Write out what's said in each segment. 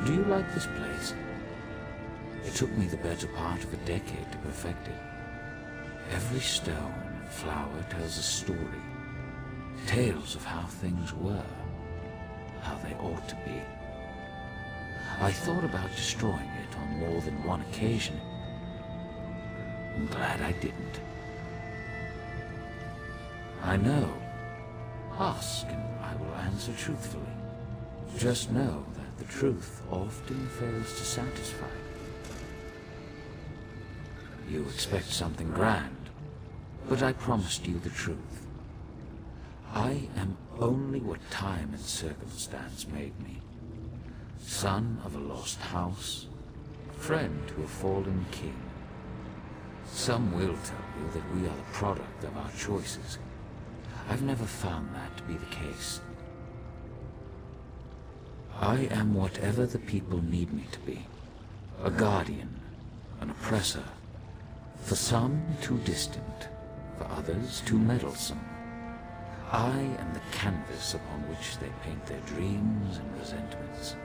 Do you like this place? It took me the better part of a decade to perfect it. Every stone and flower tells a story. Tales of how things were, how they ought to be. I thought about destroying it on more than one occasion. I'm glad I didn't. I know. Ask and I will answer truthfully. Just know that the truth often fails to satisfy. You expect something grand, but I promised you the truth. I am only what time and circumstance made me. Son of a lost house, friend to a fallen king. Some will tell you that we are the product of our choices. I've never found that to be the case. I am whatever the people need me to be. A guardian, an oppressor. For some, too distant. For others, too meddlesome. I am the canvas upon which they paint their dreams and resentments.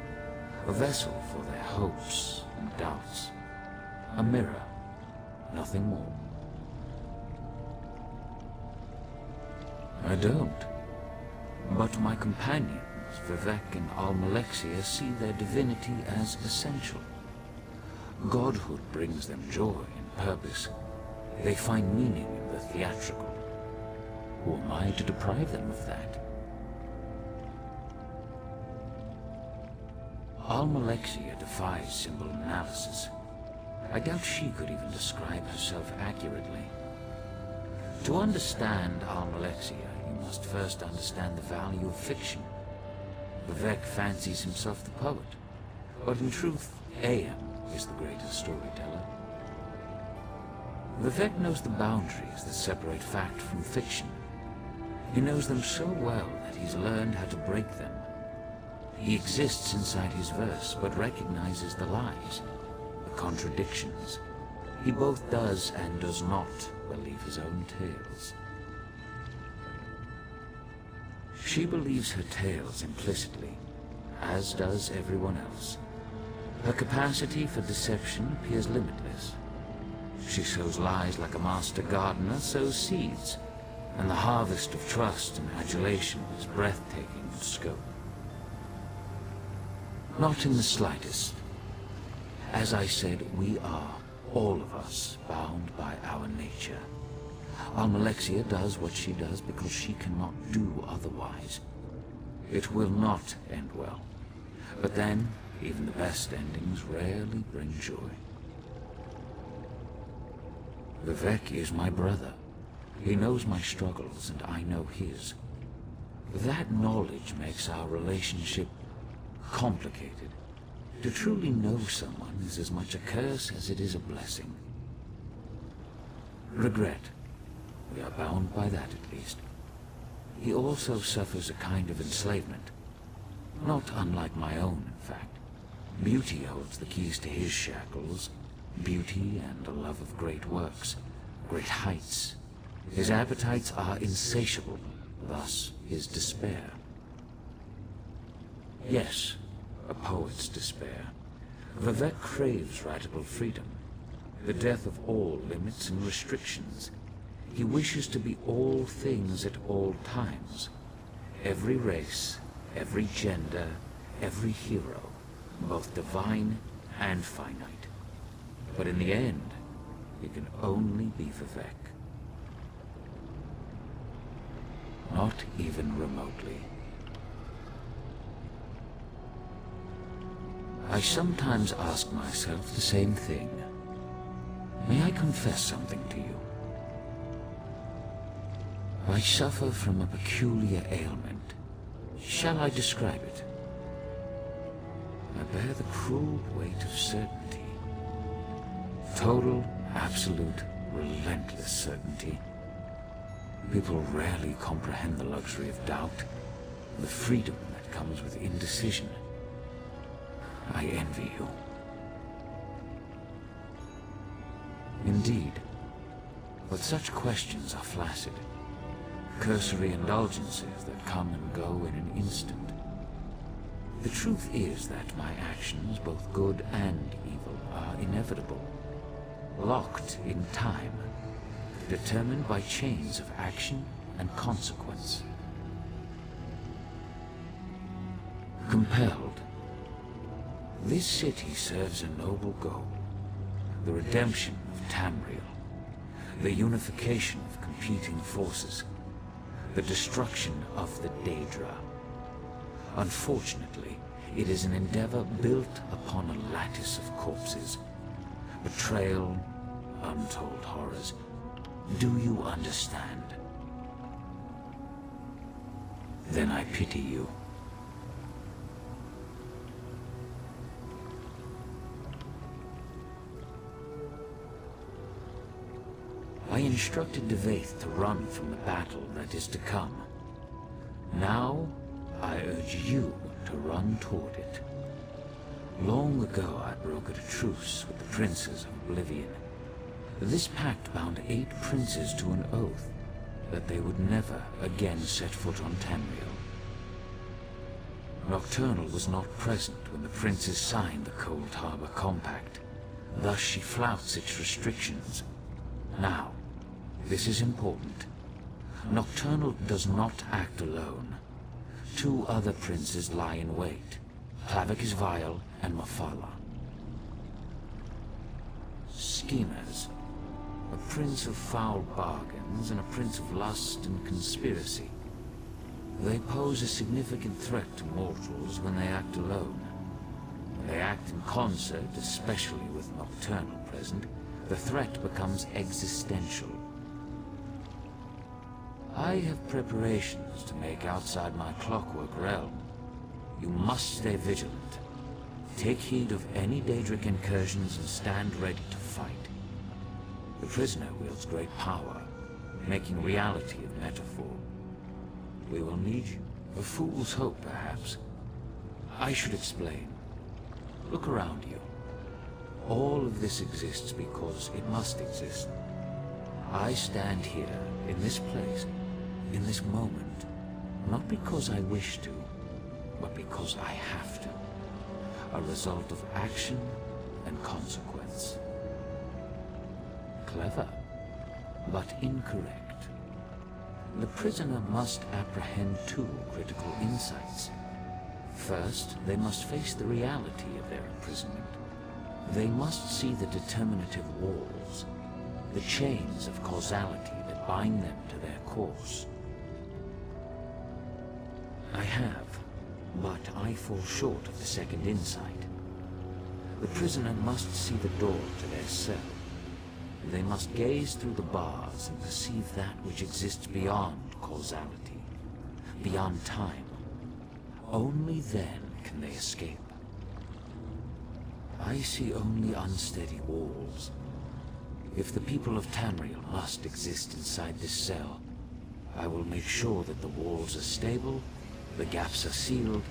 A vessel for their hopes and doubts. A mirror, nothing more. I don't. But my companions, Vivek and Almalexia, see their divinity as essential. Godhood brings them joy and purpose. They find meaning in the theatrical. Who am I to deprive them of that? Almalexia defies symbol analysis. I doubt she could even describe herself accurately. To understand Almalexia, you must first understand the value of fiction. Vivek fancies himself the poet, but in truth, AM is the greatest storyteller. Vivek knows the boundaries that separate fact from fiction. He knows them so well that he's learned how to break them. He exists inside his verse, but recognizes the lies, the contradictions. He both does and does not believe his own tales. She believes her tales implicitly, as does everyone else. Her capacity for deception appears limitless. She sows lies like a master gardener sows seeds, and the harvest of trust and adulation is breathtaking in scope. Not in the slightest. As I said, we are, all of us, bound by our nature. Almalexia does what she does because she cannot do otherwise. It will not end well. But then, even the best endings rarely bring joy. Vivek is my brother. He knows my struggles and I know his. That knowledge makes our relationship complicated. To truly know someone is as much a curse as it is a blessing. Regret. We are bound by that at least. He also suffers a kind of enslavement. Not unlike my own, in fact. Beauty holds the keys to his shackles. Beauty and a love of great works, great heights. His appetites are insatiable, thus his despair. Yes, a poet's despair. Vivek craves radical freedom, the death of all limits and restrictions. He wishes to be all things at all times. Every race, every gender, every hero, both divine and finite. But in the end, he can only be Vivek. Not even remotely. I sometimes ask myself the same thing. May I confess something to you? I suffer from a peculiar ailment. Shall I describe it? I bear the cruel weight of certainty. Total, absolute, relentless certainty. People rarely comprehend the luxury of doubt, the freedom that comes with indecision. I envy you. Indeed, but such questions are flaccid, cursory indulgences that come and go in an instant. The truth is that my actions, both good and evil, are inevitable, locked in time, determined by chains of action and consequence. Compelled. This city serves a noble goal, the redemption of Tamriel, the unification of competing forces, the destruction of the Daedra. Unfortunately, it is an endeavor built upon a lattice of corpses, betrayal, untold horrors. Do you understand? Then I pity you. I instructed Devaith to run from the battle that is to come. Now, I urge you to run toward it. Long ago I brokered a truce with the princes of Oblivion. This pact bound 8 princes to an oath that they would never again set foot on Tamriel. Nocturnal was not present when the princes signed the Cold Harbor Compact. Thus she flouts its restrictions. Now, this is important. Nocturnal does not act alone. 2 other princes lie in wait, Clavicus Vile and Mafala. Schemers, a prince of foul bargains and a prince of lust and conspiracy. They pose a significant threat to mortals when they act alone. When they act in concert, especially with Nocturnal present, the threat becomes existential. I have preparations to make outside my clockwork realm. You must stay vigilant. Take heed of any Daedric incursions and stand ready to fight. The prisoner wields great power, making reality a metaphor. We will need you. A fool's hope, perhaps. I should explain. Look around you. All of this exists because it must exist. I stand here, in this place, in this moment, not because I wish to, but because I have to. A result of action and consequence. Clever, but incorrect. The prisoner must apprehend 2 critical insights. First, they must face the reality of their imprisonment. They must see the determinative walls, the chains of causality that bind them to their course. I have, but I fall short of the second insight. The prisoner must see the door to their cell. They must gaze through the bars and perceive that which exists beyond causality, beyond time. Only then can they escape. I see only unsteady walls. If the people of Tamriel must exist inside this cell, I will make sure that the walls are stable, the gaps are sealed,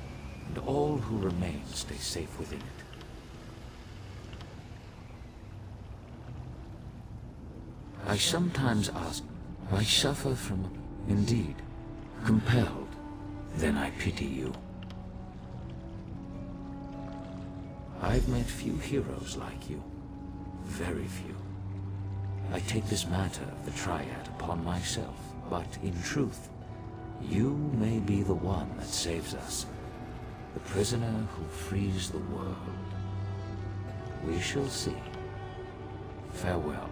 and all who remain stay safe within it. I sometimes ask, I suffer from, indeed, compelled, then I pity you. I've met few heroes like you, very few. I take this matter of the Triad upon myself, but in truth, you may be the one that saves us, the prisoner who frees the world. We shall see. Farewell.